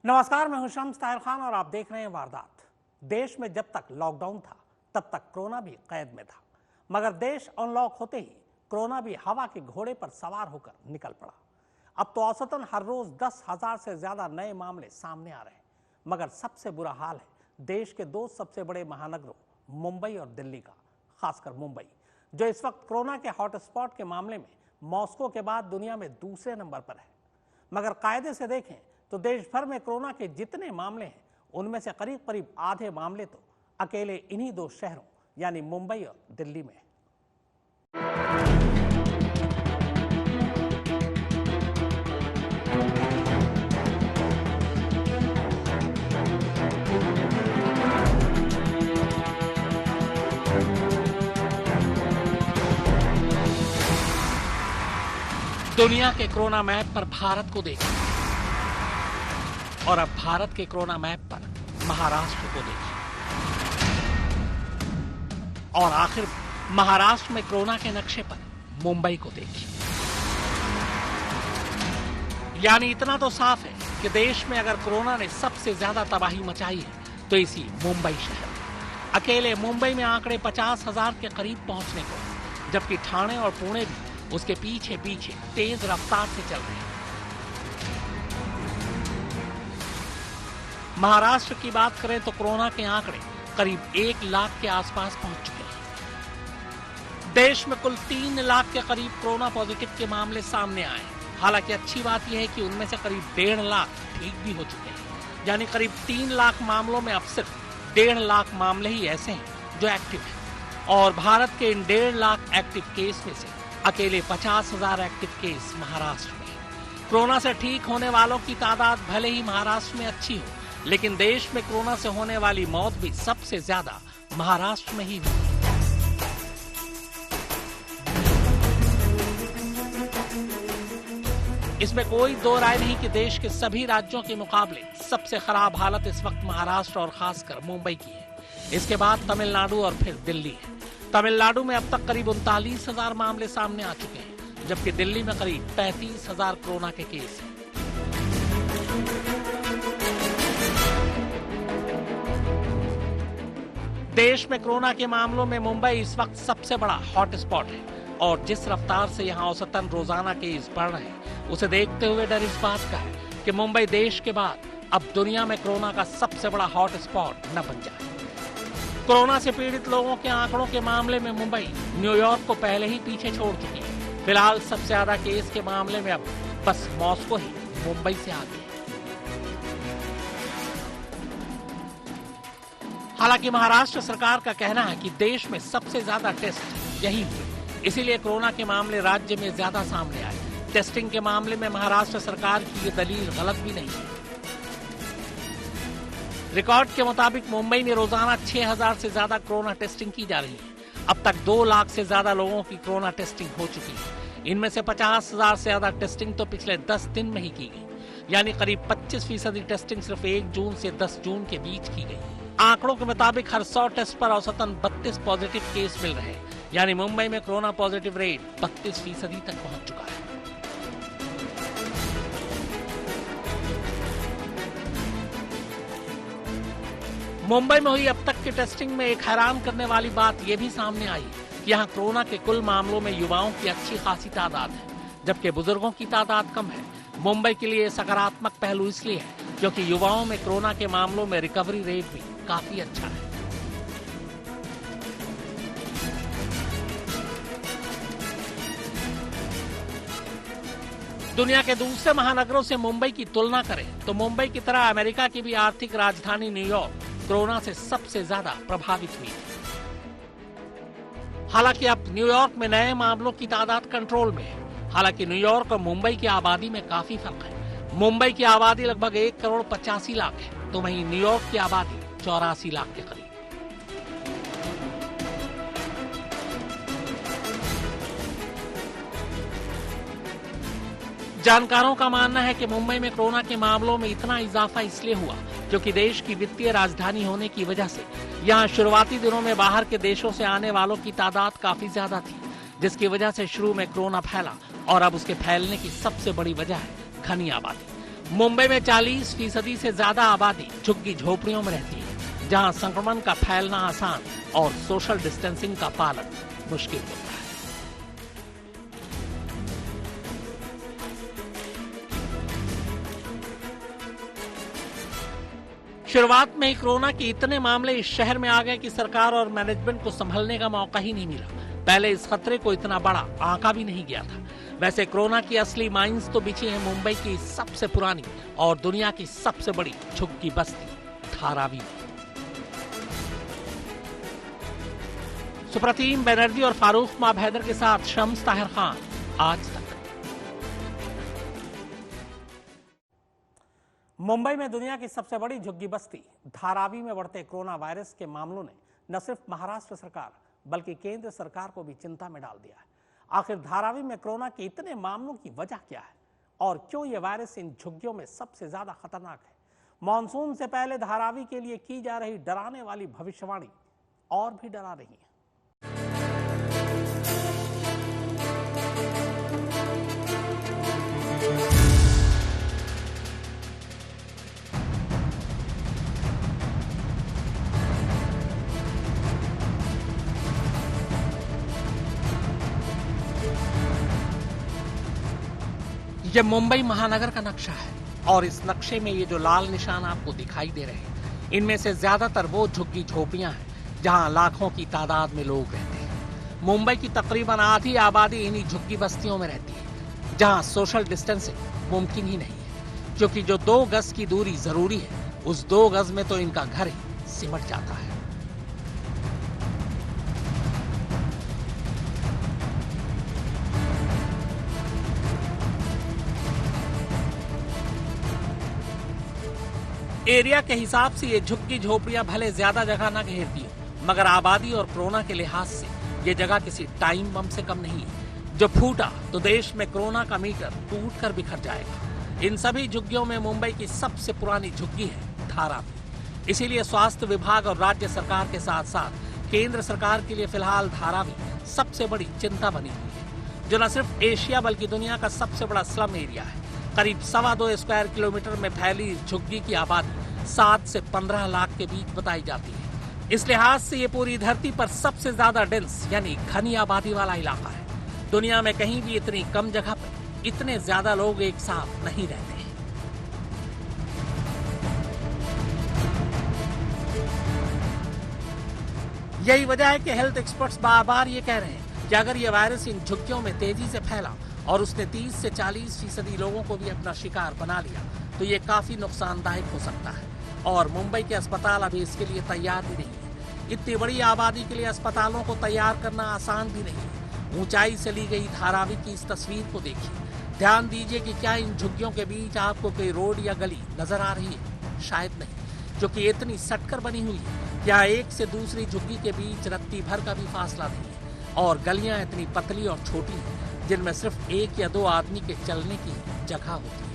नमस्कार, मैं हूं शम्स ताहिर खान और आप देख रहे हैं वारदात। देश में जब तक लॉकडाउन था तब तक कोरोना भी कैद में था, मगर देश अनलॉक होते ही कोरोना भी हवा के घोड़े पर सवार होकर निकल पड़ा। अब तो औसतन हर रोज 10,000 से ज्यादा नए मामले सामने आ रहे हैं, मगर सबसे बुरा हाल है देश के दो सबसे बड़े महानगरों मुंबई और दिल्ली का। खासकर मुंबई, जो इस वक्त कोरोना के हॉटस्पॉट के मामले में मॉस्को के बाद दुनिया में दूसरे नंबर पर है। मगर कायदे से देखें तो देश भर में कोरोना के जितने मामले हैं उनमें से करीब करीब आधे मामले तो अकेले इन्हीं दो शहरों यानी मुंबई और दिल्ली में है। दुनिया के कोरोना मैप पर भारत को देखिए और अब भारत के कोरोना मैप पर महाराष्ट्र को देखिए और आखिर महाराष्ट्र में कोरोना के नक्शे पर मुंबई को देखिए। यानी इतना तो साफ है कि देश में अगर कोरोना ने सबसे ज्यादा तबाही मचाई है तो इसी मुंबई शहर में। अकेले मुंबई में आंकड़े 50,000 के करीब पहुंचने को, जबकि ठाणे और पुणे भी उसके पीछे पीछे तेज रफ्तार से चल रहे हैं। महाराष्ट्र की बात करें तो कोरोना के आंकड़े करीब 1 लाख के आसपास पहुंच चुके हैं। देश में कुल 3 लाख के करीब कोरोना पॉजिटिव के मामले सामने आए हैं। हालांकि अच्छी बात यह है कि उनमें से करीब 1.5 लाख ठीक भी हो चुके हैं। यानी करीब 3 लाख मामलों में अब सिर्फ 1.5 लाख मामले ही ऐसे हैं जो एक्टिव हैं। और भारत के इन 1.5 लाख एक्टिव केस में से अकेले 50,000 एक्टिव केस महाराष्ट्र में है। कोरोना से ठीक होने वालों की तादाद भले ही महाराष्ट्र में अच्छी हो, लेकिन देश में कोरोना से होने वाली मौत भी सबसे ज्यादा महाराष्ट्र में ही हुई। इसमें कोई दो राय नहीं कि देश के सभी राज्यों के मुकाबले सबसे खराब हालत इस वक्त महाराष्ट्र और खासकर मुंबई की है। इसके बाद तमिलनाडु और फिर दिल्ली है। तमिलनाडु में अब तक करीब 39,000 मामले सामने आ चुके हैं, जबकि दिल्ली में करीब 35,000 कोरोना के केस हैं। देश में कोरोना के मामलों में मुंबई इस वक्त सबसे बड़ा हॉटस्पॉट है और जिस रफ्तार से यहां औसतन रोजाना केस बढ़ रहे हैं, उसे देखते हुए डर इस बात का है कि मुंबई देश के बाद अब दुनिया में कोरोना का सबसे बड़ा हॉटस्पॉट न बन जाए। कोरोना से पीड़ित लोगों के आंकड़ों के मामले में मुंबई न्यूयॉर्क को पहले ही पीछे छोड़ चुकी है। फिलहाल सबसे ज्यादा केस के मामले में अब बस मॉस्को ही मुंबई से आगे है। हालांकि महाराष्ट्र सरकार का कहना है कि देश में सबसे ज्यादा टेस्ट यही हुए, इसीलिए कोरोना के मामले राज्य में ज्यादा सामने आए। टेस्टिंग के मामले में महाराष्ट्र सरकार की ये दलील गलत भी नहीं है। रिकॉर्ड के मुताबिक मुंबई में रोजाना 6,000 से ज्यादा कोरोना टेस्टिंग की जा रही है। अब तक 2 लाख से ज्यादा लोगों की कोरोना टेस्टिंग हो चुकी है। इनमें से 50,000 से ज्यादा टेस्टिंग तो पिछले 10 दिन में ही की गई, यानी करीब 25% टेस्टिंग सिर्फ 1 जून से 10 जून के बीच की गई। आंकड़ों के मुताबिक हर 100 टेस्ट पर औसतन 32 पॉजिटिव केस मिल रहे हैं, यानी मुंबई में कोरोना पॉजिटिव रेट 32% तक पहुंच चुका है। मुंबई में हुई अब तक की टेस्टिंग में एक हैरान करने वाली बात यह भी सामने आई कि यहाँ कोरोना के कुल मामलों में युवाओं की अच्छी खासी तादाद है, जबकि बुजुर्गों की तादाद कम है। मुंबई के लिए सकारात्मक पहलू इसलिए है क्योंकि युवाओं में कोरोना के मामलों में रिकवरी रेट भी काफी अच्छा है। दुनिया के दूसरे महानगरों से मुंबई की तुलना करें तो मुंबई की तरह अमेरिका की भी आर्थिक राजधानी न्यूयॉर्क कोरोना से सबसे ज्यादा प्रभावित हुई है। हालांकि अब न्यूयॉर्क में नए मामलों की तादाद कंट्रोल में है। हालांकि न्यूयॉर्क और मुंबई की आबादी में काफी फर्क है। मुंबई की आबादी लगभग 1,85,00,000 है, तो वहीं न्यूयॉर्क की आबादी 84 लाख के करीब। जानकारों का मानना है कि मुंबई में कोरोना के मामलों में इतना इजाफा इसलिए हुआ क्योंकि देश की वित्तीय राजधानी होने की वजह से यहाँ शुरुआती दिनों में बाहर के देशों से आने वालों की तादाद काफी ज्यादा थी, जिसकी वजह से शुरू में कोरोना फैला और अब उसके फैलने की सबसे बड़ी वजह है घनी आबादी। मुंबई में 40% से ज्यादा आबादी झुग्गी झोपड़ियों में रहती है, जहां संक्रमण का फैलना आसान और सोशल डिस्टेंसिंग का पालन मुश्किल होता है। शुरुआत में ही कोरोना के इतने मामले इस शहर में आ गए कि सरकार और मैनेजमेंट को संभलने का मौका ही नहीं मिला। पहले इस खतरे को इतना बड़ा आंका भी नहीं गया था। वैसे कोरोना की असली माइंस तो बिछी है मुंबई की सबसे पुरानी और दुनिया की सबसे बड़ी झुग्गी बस्ती धारावी। सुप्रतीम बनर्जी और फारूक माब हैदर के साथ शम्स ताहिर खान, आज तक। मुंबई में दुनिया की सबसे बड़ी झुग्गी बस्ती धारावी में बढ़ते कोरोना वायरस के मामलों ने न सिर्फ महाराष्ट्र सरकार बल्कि केंद्र सरकार को भी चिंता में डाल दिया है। आखिर धारावी में कोरोना के इतने मामलों की वजह क्या है और क्यों यह वायरस इन झुग्गियों में सबसे ज्यादा खतरनाक है? मॉनसून से पहले धारावी के लिए की जा रही डराने वाली भविष्यवाणी और भी डरा रही है। यह मुंबई महानगर का नक्शा है और इस नक्शे में ये जो लाल निशान आपको दिखाई दे रहे हैं, इनमें से ज्यादातर वो झुग्गी झोपड़ियां हैं जहां लाखों की तादाद में लोग रहते हैं। मुंबई की तकरीबन आधी आबादी इन्हीं झुग्गी बस्तियों में रहती है, जहां सोशल डिस्टेंसिंग मुमकिन ही नहीं है, क्योंकि जो 2 गज की दूरी जरूरी है, उस 2 गज में तो इनका घर ही सिमट जाता है। एरिया के हिसाब से ये झुग्गी झोपड़ियां भले ज्यादा जगह न घेरती हो, मगर आबादी और कोरोना के लिहाज से ये जगह किसी टाइम बम से कम नहीं है। जो फूटा तो देश में कोरोना का मीटर टूट कर बिखर जाएगा। इन सभी झुग्गियों में मुंबई की सबसे पुरानी झुग्गी है धारावी। इसीलिए स्वास्थ्य विभाग और राज्य सरकार के साथ साथ केंद्र सरकार के लिए फिलहाल धारावी सबसे बड़ी चिंता बनी हुई है, जो न सिर्फ एशिया बल्कि दुनिया का सबसे बड़ा स्लम एरिया है। करीब 2.25 स्क्वायर किलोमीटर में फैली इस झुग्गी की आबादी 7 से 15 लाख के बीच बताई जाती है। इस लिहाज से ये पूरी धरती पर सबसे ज्यादा डेंस यानी घनी आबादी वाला इलाका है। दुनिया में कहीं भी इतनी कम जगह पर इतने ज्यादा लोग एक साथ नहीं रहते हैं। यही वजह है कि हेल्थ एक्सपर्ट्स बार बार ये कह रहे हैं कि अगर ये वायरस इन झुग्गियों में तेजी से फैला और उसने 30 से 40% लोगों को भी अपना शिकार बना लिया तो ये काफी नुकसानदायक हो सकता है। और मुंबई के अस्पताल अभी इसके लिए तैयार भी नहीं है। इतनी बड़ी आबादी के लिए अस्पतालों को तैयार करना आसान भी नहीं है। ऊंचाई से ली गई धारावी की इस तस्वीर को देखिए। ध्यान दीजिए कि क्या इन झुग्गियों के बीच आपको कोई रोड या गली नजर आ रही है? शायद नहीं, क्योंकि इतनी सटकर बनी हुई है। यहाँ एक से दूसरी झुग्गी के बीच रत्ती भर का भी फासला नहीं है और गलियां इतनी पतली और छोटी हैं जिनमें सिर्फ 1 या 2 आदमी के चलने की जगह होती है।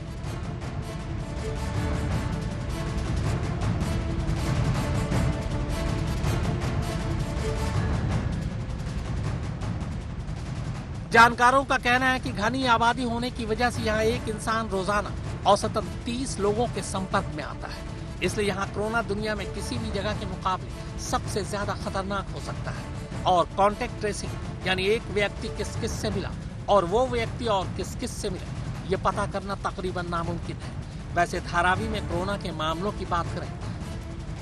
जानकारों का कहना है कि घनी आबादी होने की वजह से यहाँ एक इंसान रोजाना औसतन 30 लोगों के संपर्क में आता है। इसलिए यहाँ कोरोना दुनिया में किसी भी जगह के मुकाबले सबसे ज्यादा खतरनाक हो सकता है। और कॉन्टेक्ट ट्रेसिंग यानी एक व्यक्ति किस किस से मिला और वो व्यक्ति और किस किस से मिला, ये पता करना तकरीबन नामुमकिन है। वैसे धारावी में कोरोना के मामलों की बात करें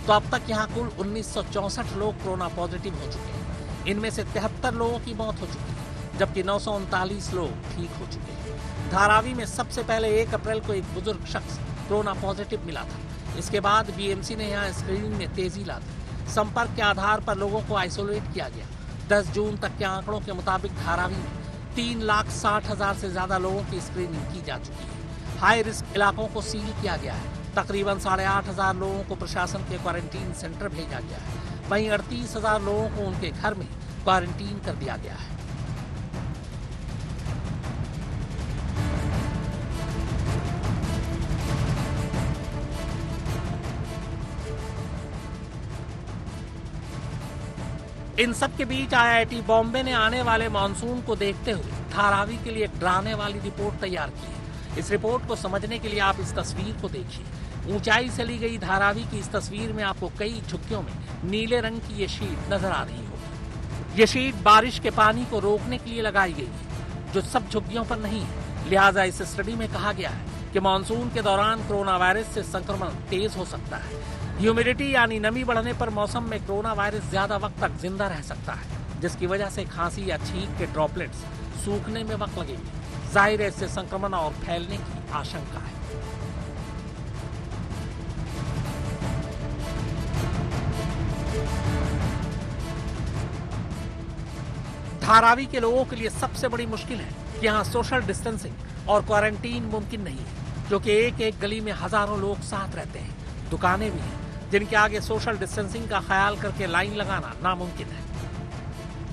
तो अब तक यहाँ कुल 1964 लोग कोरोना पॉजिटिव हो चुके हैं। इनमें से 73 लोगों की मौत हो चुकी है, जबकि 939 लोग ठीक हो चुके हैं। धारावी में सबसे पहले 1 अप्रैल को एक बुजुर्ग शख्स कोरोना पॉजिटिव मिला था। इसके बाद बीएमसी ने यहाँ स्क्रीनिंग में तेजी ला दी। संपर्क के आधार पर लोगों को आइसोलेट किया गया। 10 जून तक के आंकड़ों के मुताबिक धारावी में 3,60,000 से ज्यादा लोगों की स्क्रीनिंग की जा चुकी है। हाई रिस्क इलाकों को सील किया गया है। तकरीबन 8,500 लोगों को प्रशासन के क्वारंटीन सेंटर भेजा गया है। वहीं 38,000 लोगों को उनके घर में क्वारंटीन कर दिया गया है। इन सब के बीच आईआईटी बॉम्बे ने आने वाले मानसून को देखते हुए धारावी के लिए एक डराने वाली रिपोर्ट तैयार की है। इस रिपोर्ट को समझने के लिए आप इस तस्वीर को देखिए। ऊंचाई से ली गई धारावी की इस तस्वीर में आपको कई झुग्गियों में नीले रंग की ये शीट नजर आ रही होगी। ये शीट बारिश के पानी को रोकने के लिए लगाई गई है, जो सब झुग्गियों पर नहीं है। लिहाजा इस स्टडी में कहा गया है कि मानसून के दौरान कोरोना वायरस से संक्रमण तेज हो सकता है। ह्यूमिडिटी यानी नमी बढ़ने पर मौसम में कोरोना वायरस ज्यादा वक्त तक जिंदा रह सकता है, जिसकी वजह से खांसी या छींक के ड्रॉपलेट्स सूखने में वक्त लगेगी। जाहिर है, इससे संक्रमण और फैलने की आशंका है। धारावी के लोगों के लिए सबसे बड़ी मुश्किल है कि यहाँ सोशल डिस्टेंसिंग और क्वारंटीन मुमकिन नहीं है, क्योंकि एक एक गली में हजारों लोग साथ रहते हैं। दुकानें भी हैं जिनके आगे सोशल डिस्टेंसिंग का ख्याल करके लाइन लगाना नामुमकिन है।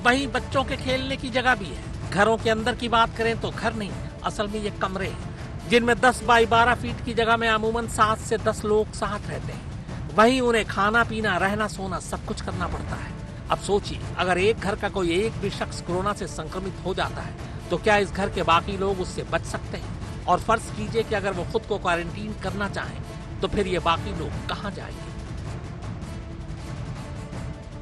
वहीं बच्चों के खेलने की जगह भी है। घरों के अंदर की बात करें तो घर नहीं, असल में ये कमरे हैं, जिनमें 10 बाई 12 फीट की जगह में अमूमन 7 से 10 लोग साथ रहते हैं। वहीं उन्हें खाना पीना, रहना सोना सब कुछ करना पड़ता है। अब सोचिए, अगर एक घर का कोई एक भी शख्स कोरोना से संक्रमित हो जाता है तो क्या इस घर के बाकी लोग उससे बच सकते हैं? और फर्ज कीजिए कि अगर वो खुद को क्वारंटीन करना चाहें तो फिर ये बाकी लोग कहां जाएंगे?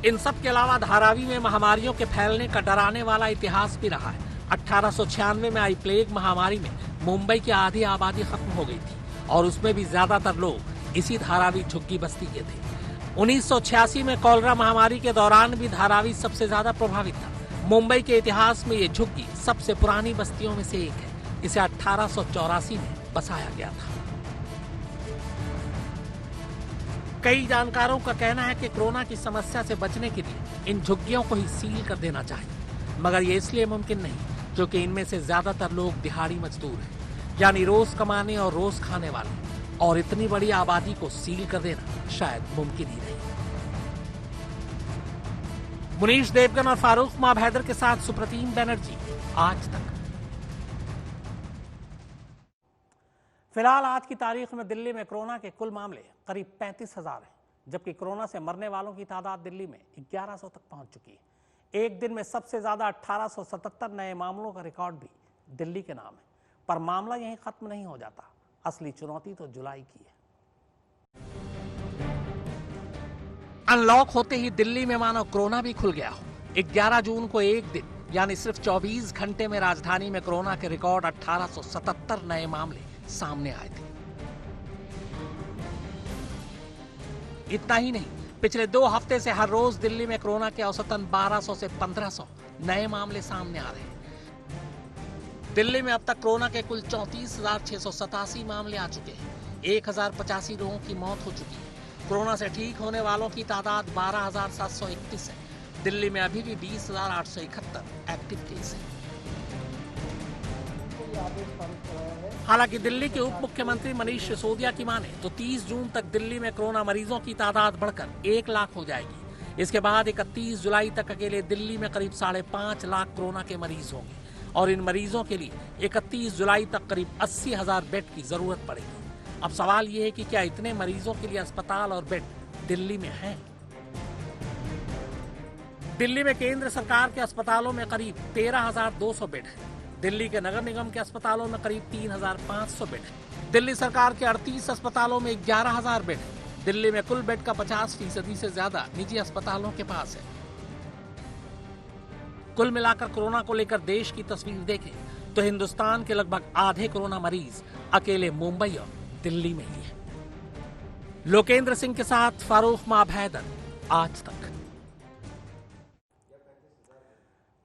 इन सब के अलावा धारावी में महामारियों के फैलने का डराने वाला इतिहास भी रहा है। 1896 में आई प्लेग महामारी में मुंबई की आधी आबादी खत्म हो गई थी और उसमें भी ज्यादातर लोग इसी धारावी झुग्गी बस्ती के थे। 1986 में कॉलरा महामारी के दौरान भी धारावी सबसे ज्यादा प्रभावित था। मुंबई के इतिहास में ये झुग्गी सबसे पुरानी बस्तियों में से एक है। इसे 1884 में बसाया गया था। कई जानकारों का कहना है कि कोरोना की समस्या से बचने के लिए इन झुग्गियों को ही सील कर देना चाहिए, मगर ये इसलिए मुमकिन नहीं क्योंकि इनमें से ज्यादातर लोग दिहाड़ी मजदूर हैं, यानी रोज कमाने और रोज खाने वाले, और इतनी बड़ी आबादी को सील कर देना शायद मुमकिन ही नहीं। मुनीश देवगन और फारूक माब हैदर के साथ सुप्रतीम बनर्जी, आज तक। फिलहाल आज की तारीख में दिल्ली में कोरोना के कुल मामले करीब 35,000 हैं, जबकि कोरोना से मरने वालों की तादाद दिल्ली में 1100 तक पहुंच चुकी है। एक दिन में सबसे ज्यादा 1877 नए मामलों का रिकॉर्ड भी दिल्ली के नाम है। पर मामला यहीं खत्म नहीं हो जाता। असली चुनौती तो जुलाई की है। अनलॉक होते ही दिल्ली में मानो कोरोना भी खुल गया हो। 11 जून को एक दिन यानी सिर्फ 24 घंटे में राजधानी में कोरोना के रिकॉर्ड 1877 नए मामले सामने आए थे। इतना ही नहीं, पिछले 2 हफ्ते से हर रोज दिल्ली में कोरोना के औसतन 1200 से 1500 नए मामले सामने आ रहे हैं। दिल्ली में अब तक कोरोना के कुल 34,687 मामले आ चुके हैं। 1,085 लोगों की मौत हो चुकी है। कोरोना से ठीक होने वालों की तादाद 12,731 है। दिल्ली में अभी भी 20,871 एक्टिव केस हैं। हालांकि दिल्ली के उप मुख्यमंत्री मनीष सिसोदिया की माने तो 30 जून तक दिल्ली में कोरोना मरीजों की तादाद बढ़कर 1 लाख हो जाएगी। इसके बाद 31 जुलाई तक अकेले दिल्ली में करीब 5.5 लाख कोरोना के मरीज होंगे और इन मरीजों के लिए 31 जुलाई तक करीब 80,000 बेड की जरूरत पड़ेगी। अब सवाल ये है कि क्या इतने मरीजों के लिए अस्पताल और बेड दिल्ली में हैं? दिल्ली में केंद्र सरकार के अस्पतालों में करीब 13,200 बेड है। दिल्ली के नगर निगम के अस्पतालों में करीब 3,500 बेड है। दिल्ली सरकार के 38 अस्पतालों में 11,000 बेड है। दिल्ली में कुल बेड का 50% से ज्यादा निजी अस्पतालों के पास है। कुल मिलाकर कोरोना को लेकर देश की तस्वीर देखें तो हिंदुस्तान के लगभग आधे कोरोना मरीज अकेले मुंबई और दिल्ली में ही है। लोकेंद्र सिंह के साथ फारूक माब हैदर, आज तक।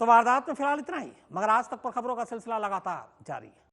तो वारदात में फिलहाल इतना ही, मगर आज तक पर खबरों का सिलसिला लगातार जारी है।